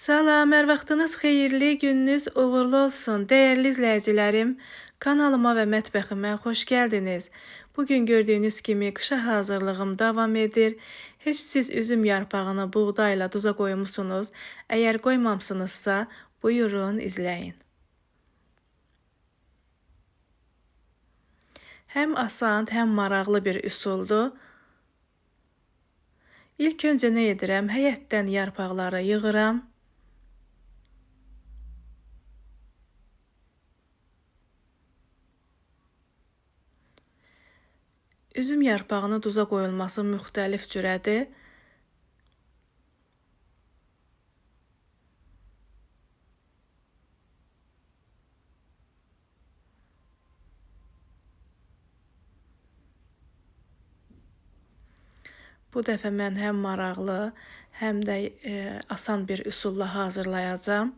Salam, hər vaxtınız xeyirli, gününüz uğurlu olsun. Dəyərli izləyicilərim, kanalıma və mətbəximə xoş gəldiniz. Bugün gördüyünüz kimi qışa hazırlığım davam edir. Heç siz üzüm yarpağını buğdayla duza qoymusunuz. Əgər qoymamsınızsa, buyurun izləyin. Həm asan, həm maraqlı bir üsuldur. İlk öncə nə edirəm? Həyətdən yarpaqları yığıram. Üzüm yarpağını duza qoyulması müxtəlif cürədir. Bu dəfə mən həm maraqlı, həm də asan bir üsulla hazırlayacağam.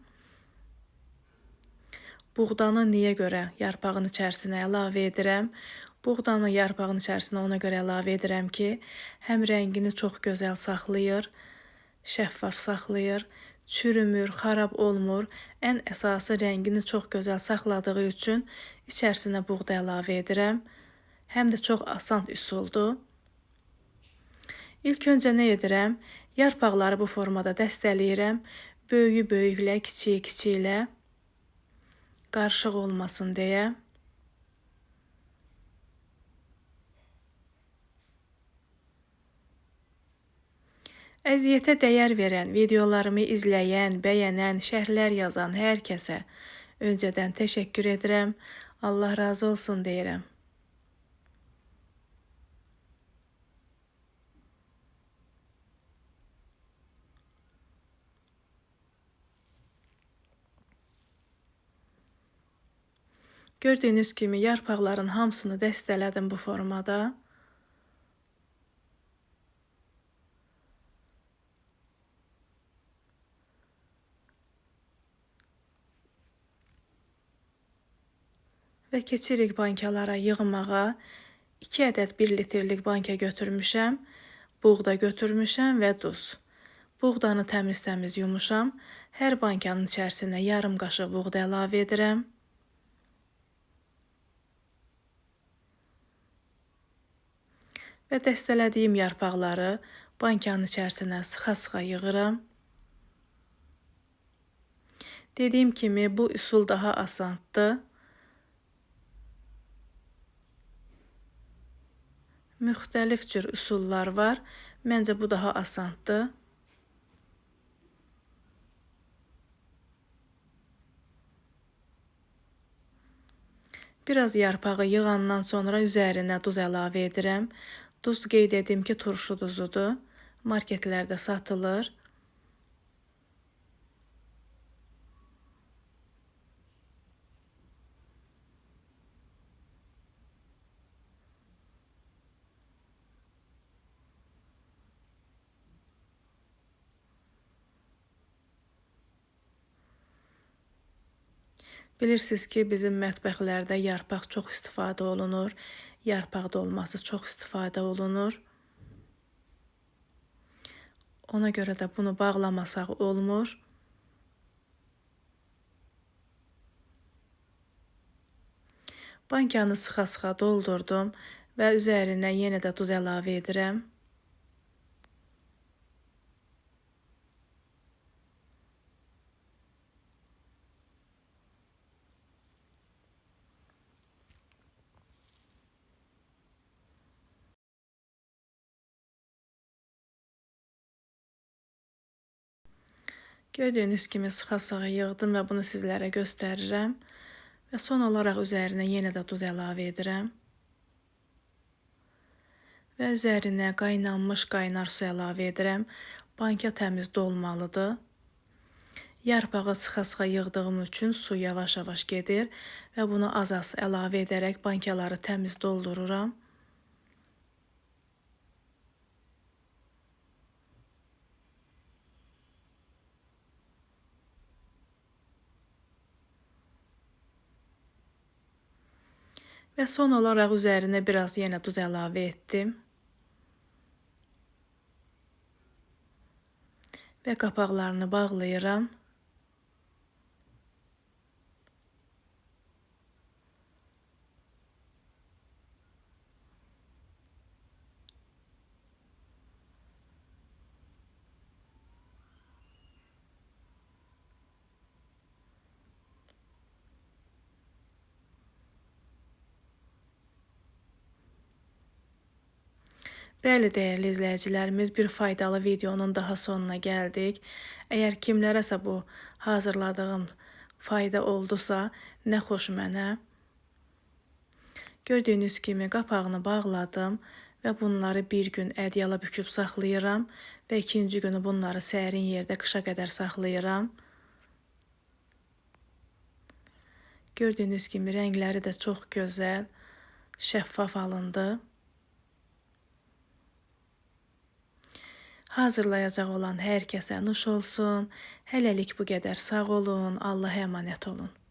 Buğdanı niyə görə yarpağın içərisinə əlavə edirəm? Buğdanı yarpağın içərisinə ona görə əlavə edirəm ki, həm rəngini çox gözəl saxlayır, şəffaf saxlayır, çürümür, xarab olmur. Ən əsası rəngini çox gözəl saxladığı üçün içərisinə buğda əlavə edirəm. Həm də çox asan üsuldur. İlk öncə nə edirəm? Yarpaqları bu formada dəstələyirəm. Böyüyü böyüklə, kiçiyi kiçiklə qarışıq olmasın deyə. Əziyyətə dəyər verən, videolarımı izləyən, bəyənən, şərhlər yazan hər kəsə öncədən təşəkkür edirəm. Allah razı olsun deyirəm. Gördüyünüz kimi yarpaqların hamısını dəstələdim bu formada. Və keçirik bankalara yığmağa. 2 ədəd 1 litrlik banka götürmüşəm. Buğda götürmüşəm və duz. Buğdanı təmiz yumuşam. Hər bankanın içərisinə yarım qaşıq buğda əlavə edirəm. Və dəstələdiyim yarpaqları bankanın içərisinə sıxa-sıxa yığıram. Dediyim kimi bu üsul daha asandır. Müxtəlif cür üsullar var. Məncə bu daha asandır. Biraz yarpağı yığandan sonra üzərinə duz əlavə edirəm. Duz qeyd edim ki, turşu duzudur. Marketlərdə satılır. Bilirsiniz ki, bizim mətbəxlərdə yarpaq çox istifadə olunur. Yarpaq dolması çox istifadə olunur. Ona görə də bunu bağlamasaq olmur. Bankanı sıxa-sıxa doldurdum və üzərinə yenə də duz əlavə edirəm. Gördüyünüz kimi sıxa-sıxa yığdım və bunu sizlərə göstərirəm. Və son olaraq üzərinə yenə də duz əlavə edirəm. Və üzərinə qaynanmış qaynar su əlavə edirəm. Banka təmiz dolmalıdır. Yarpağı sıxa-sıxa yığdığım üçün su yavaş-yavaş gedir və bunu az-az əlavə edərək bankaları təmiz doldururam. Və son olaraq üzərinə biraz yenə duz əlavə etdim. və qapaqlarını bağlayıram. Bəli, dəyərli izləyicilərimiz, bir faydalı videonun daha sonuna gəldik. Əgər kimlərəsə bu hazırladığım fayda oldusa, nə xoş mənə. Gördüyünüz kimi qapağını bağladım və bunları bir gün ədyala büküb saxlayıram və ikinci günü bunları sərin yerdə qışa qədər saxlayıram. Gördüyünüz kimi rəngləri də çox gözəl, şəffaf alındı. Hazırlayacaq olan hər kəsə nuş olsun. Hələlik bu qədər, sağ olun, Allah'a əmanət olun.